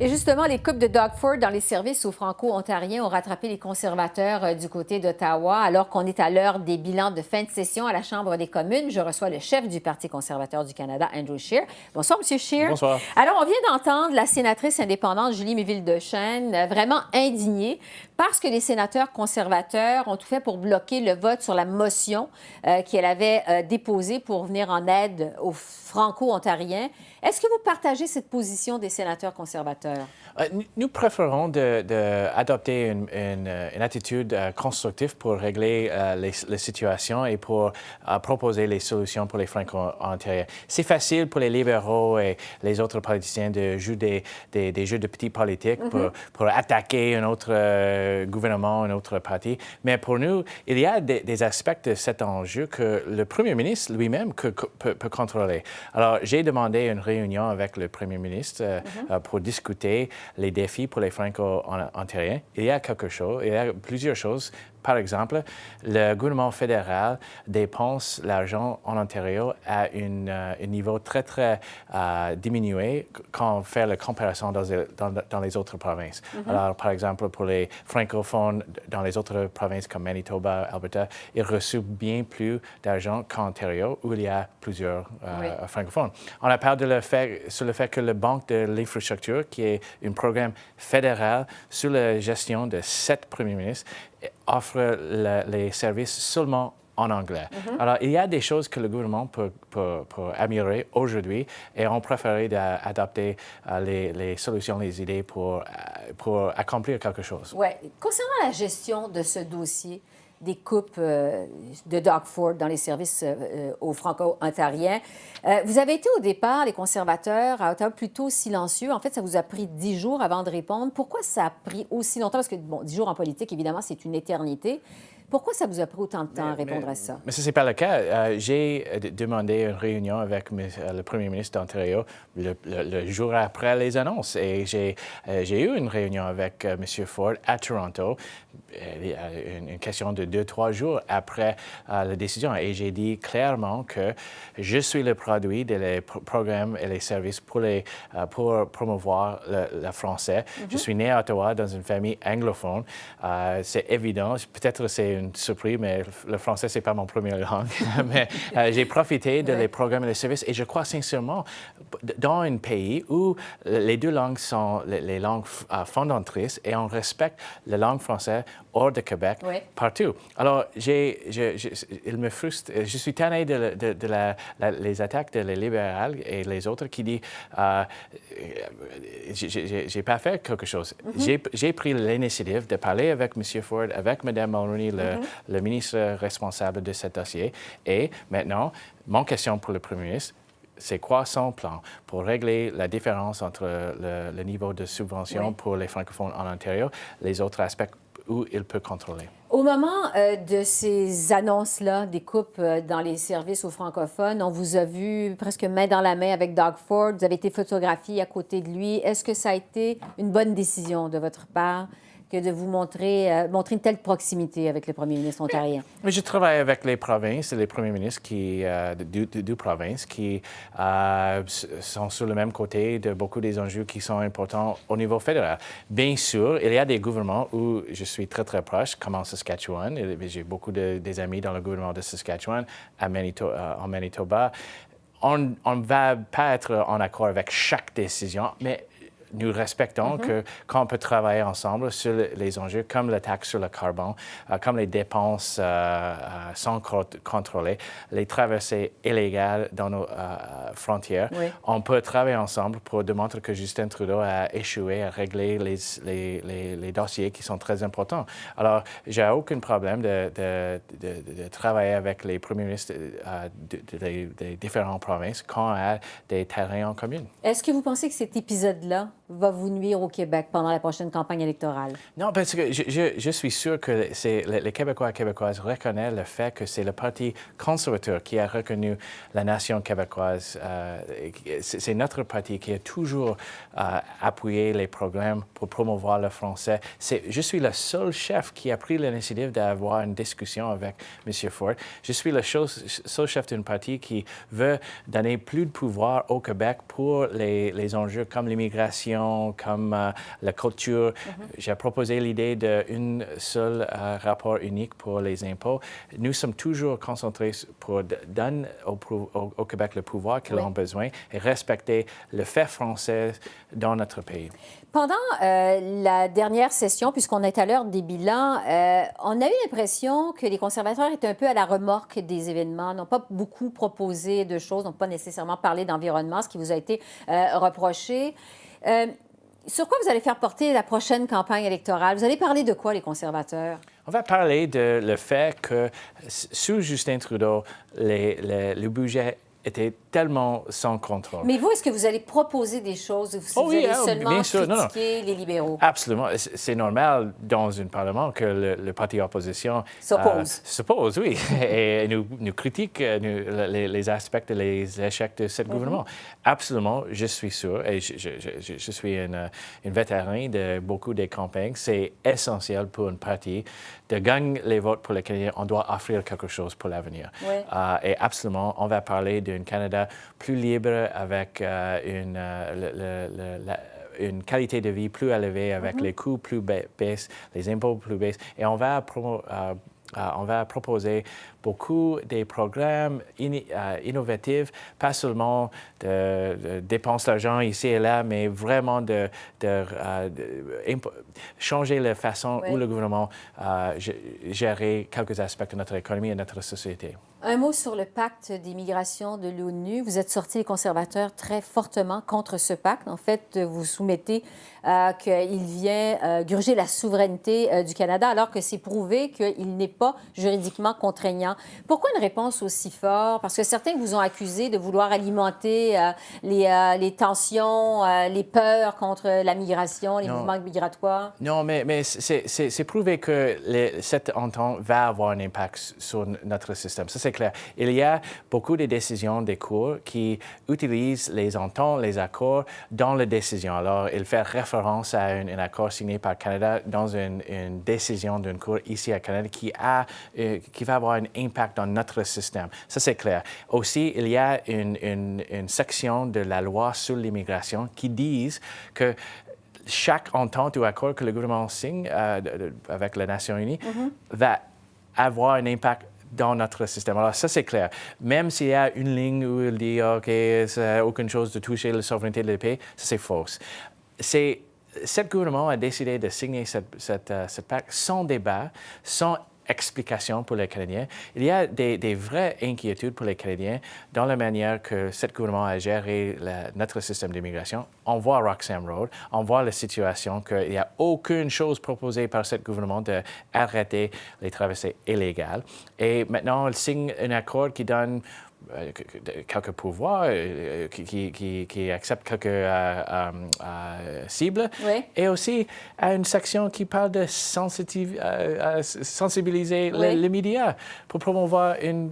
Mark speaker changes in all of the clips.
Speaker 1: Et justement, les coupes de Doug Ford dans les services aux Franco-Ontariens ont rattrapé les conservateurs du côté d'Ottawa. Alors qu'on est à l'heure des bilans de fin de session à la Chambre des communes, je reçois le chef du Parti conservateur du Canada, Andrew Scheer. Bonsoir, M. Scheer.
Speaker 2: Bonsoir.
Speaker 1: Alors, on vient d'entendre la sénatrice indépendante Julie Méville-Deschênes vraiment indignée parce que les sénateurs conservateurs ont tout fait pour bloquer le vote sur la motion qu'elle avait déposée pour venir en aide aux Franco-Ontariens. Est-ce que vous partagez cette position des sénateurs conservateurs?
Speaker 2: Nous préférons d'adopter une attitude constructive pour régler les situations et pour proposer les solutions pour les Franco-Ontariens. C'est facile pour les libéraux et les autres politiciens de jouer des jeux de petits politiques pour attaquer un autre gouvernement, un autre parti. Mais pour nous, il y a des aspects de cet enjeu que le premier ministre lui-même peut contrôler. Alors, j'ai demandé une réunion avec le premier ministre pour discuter les défis pour les Franco-Ontariens. Il y a plusieurs choses. Par exemple, le gouvernement fédéral dépense l'argent en Ontario à un niveau très, très diminué quand on fait la comparaison dans les autres provinces. Alors, par exemple, pour les francophones dans les autres provinces comme Manitoba, Alberta, ils reçoivent bien plus d'argent qu'en Ontario, où il y a plusieurs francophones. On a parlé sur le fait que le Banque de l'infrastructure, qui est un programme fédéral sous la gestion de 7 premiers ministres, offre les services seulement en anglais. Alors, il y a des choses que le gouvernement peut améliorer aujourd'hui et on préférait d'adopter les solutions, les idées pour accomplir quelque chose.
Speaker 1: Oui. Concernant la gestion de ce dossier, des coupes de Doug Ford dans les services aux Franco-Ontariens. Vous avez été au départ, les conservateurs, à Ottawa, plutôt silencieux. En fait, ça vous a pris 10 jours avant de répondre. Pourquoi ça a pris aussi longtemps? Parce que, bon, 10 jours en politique, évidemment, c'est une éternité. Pourquoi ça vous a pris autant de temps à répondre à ça?
Speaker 2: Mais ce n'est pas le cas. J'ai demandé une réunion avec le premier ministre d'Ontario le jour après les annonces. Et j'ai eu une réunion avec M. Ford à Toronto, une question de 2-3 jours après la décision. Et j'ai dit clairement que je suis le produit des programmes et les services pour promouvoir le français. Je suis né à Ottawa dans une famille anglophone. C'est évident. Peut-être c'est une surprise, mais le français, ce n'est pas mon première langue. Mais j'ai profité de les programmes et les services. Et je crois sincèrement, dans un pays où les deux langues sont les langues fondatrices et on respecte la langue française hors de Québec, partout. Alors, il me frustre. Je suis tanné les attaques des libéraux et les autres qui disent j'ai pas fait quelque chose. J'ai pris l'initiative de parler avec M. Ford, avec Mme Mulroney, le ministre responsable de ce dossier. Et maintenant, mon question pour le premier ministre, c'est quoi son plan pour régler la différence entre le niveau de subvention pour les francophones en Ontario, les autres aspects où il peut contrôler?
Speaker 1: Au moment de ces annonces-là, des coupes dans les services aux francophones, on vous a vu presque main dans la main avec Doug Ford. Vous avez été photographié à côté de lui. Est-ce que ça a été une bonne décision de votre part que de vous montrer une telle proximité avec le premier ministre ontarien?
Speaker 2: Mais je travaille avec les provinces et les premiers ministres deux provinces qui sont sur le même côté de beaucoup des enjeux qui sont importants au niveau fédéral. Bien sûr, il y a des gouvernements où je suis très, très proche, comme en Saskatchewan. J'ai beaucoup des amis dans le gouvernement de Saskatchewan, en Manitoba. On ne va pas être en accord avec chaque décision, mais nous respectons qu'on peut travailler ensemble sur les enjeux comme la taxe sur le carbone, comme les dépenses sans contrôler, les traversées illégales dans nos frontières. On peut travailler ensemble pour démontrer que Justin Trudeau a échoué à régler les dossiers qui sont très importants. Alors, j'ai aucun problème de travailler avec les premiers ministres des différentes provinces quand on a des terrains en commun.
Speaker 1: Est-ce que vous pensez que cet épisode-là va vous nuire au Québec pendant la prochaine campagne électorale?
Speaker 2: Non, parce que je suis sûr que les Québécois et Québécoises reconnaissent le fait que c'est le Parti conservateur qui a reconnu la nation québécoise. C'est notre parti qui a toujours appuyé les programmes pour promouvoir le français. Je suis le seul chef qui a pris l'initiative d'avoir une discussion avec M. Ford. Je suis le seul chef d'un parti qui veut donner plus de pouvoir au Québec pour les enjeux comme l'immigration, décisions comme la culture. J'ai proposé l'idée d'un seul rapport unique pour les impôts. Nous sommes toujours concentrés pour donner au Québec le pouvoir qu'ils ont besoin et respecter le fait français dans notre pays.
Speaker 1: Pendant la dernière session, puisqu'on est à l'heure des bilans, on a eu l'impression que les conservateurs étaient un peu à la remorque des événements, n'ont pas beaucoup proposé de choses, n'ont pas nécessairement parlé d'environnement, ce qui vous a été reproché. Sur quoi vous allez faire porter la prochaine campagne électorale? Vous allez parler de quoi, les conservateurs?
Speaker 2: On va parler de le fait que sous Justin Trudeau, le budget était tellement sans contrôle.
Speaker 1: Mais vous, est-ce que vous allez proposer des choses ou vous allez seulement critiquer les libéraux?
Speaker 2: Absolument. C'est normal dans un Parlement que le parti opposition s'oppose, oui, et nous critique les aspects et les échecs de ce gouvernement. Absolument, je suis sûr, et je suis une vétéran de beaucoup des campagnes. C'est essentiel pour un parti de gagner les votes pour les Canadiens. On doit offrir quelque chose pour l'avenir.
Speaker 1: Oui.
Speaker 2: Et absolument, on va parler d'un Canada plus libre avec une qualité de vie plus élevée, avec les coûts plus baissent, les impôts plus baissent. Et on va proposer beaucoup de programmes innovatifs, pas seulement de dépenser l'argent ici et là, mais vraiment de changer la façon où le gouvernement gère quelques aspects de notre économie et de notre société.
Speaker 1: Un mot sur le pacte d'immigration de l'ONU. Vous êtes sortis, les conservateurs, très fortement contre ce pacte. En fait, vous soumettez qu'il vient gruger la souveraineté du Canada, alors que c'est prouvé qu'il n'est pas juridiquement contraignant. Pourquoi une réponse aussi forte? Parce que certains vous ont accusé de vouloir alimenter les tensions, les peurs contre la migration, les mouvements migratoires.
Speaker 2: Non, mais c'est prouvé que cette entente va avoir un impact sur notre système. Ça, c'est clair. Il y a beaucoup de décisions des cours qui utilisent les ententes, les accords dans les décisions. Alors, il fait référence à un accord signé par le Canada dans une décision d'une cour ici à Canada qui va avoir un impact dans notre système. Ça, c'est clair. Aussi, il y a une section de la loi sur l'immigration qui dit que chaque entente ou accord que le gouvernement signe avec les Nations unies va avoir un impact dans notre système. Alors, ça, c'est clair. Même s'il y a une ligne où il dit OK, ça n'a aucune chose de toucher la souveraineté de pays, ça, c'est faux. Ce gouvernement a décidé de signer cette pacte sans débat, sans explication pour les Canadiens. Il y a des vraies inquiétudes pour les Canadiens dans la manière que ce gouvernement a géré notre système d'immigration. On voit Roxham Road, on voit la situation qu'il n'y a aucune chose proposée par ce gouvernement d'arrêter les traversées illégales. Et maintenant, il signe un accord qui donne quelques pouvoirs, qui accepte quelques cibles, et aussi à une section qui parle de sensibiliser les médias pour promouvoir un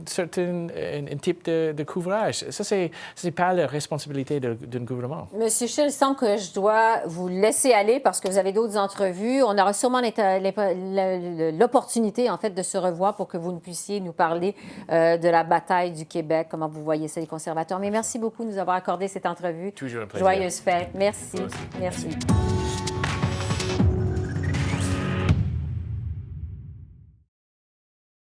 Speaker 2: type de couvrage. Ça, c'est pas la responsabilité d'un gouvernement.
Speaker 1: Monsieur Scheer, il semble que je dois vous laisser aller parce que vous avez d'autres entrevues. On aura sûrement l'opportunité, en fait, de se revoir pour que vous puissiez nous parler de la bataille du Québec, comment vous voyez ça, les conservateurs. Mais merci beaucoup de nous avoir accordé cette entrevue.
Speaker 2: Toujours un plaisir.
Speaker 1: Joyeuse fête. Merci. Merci.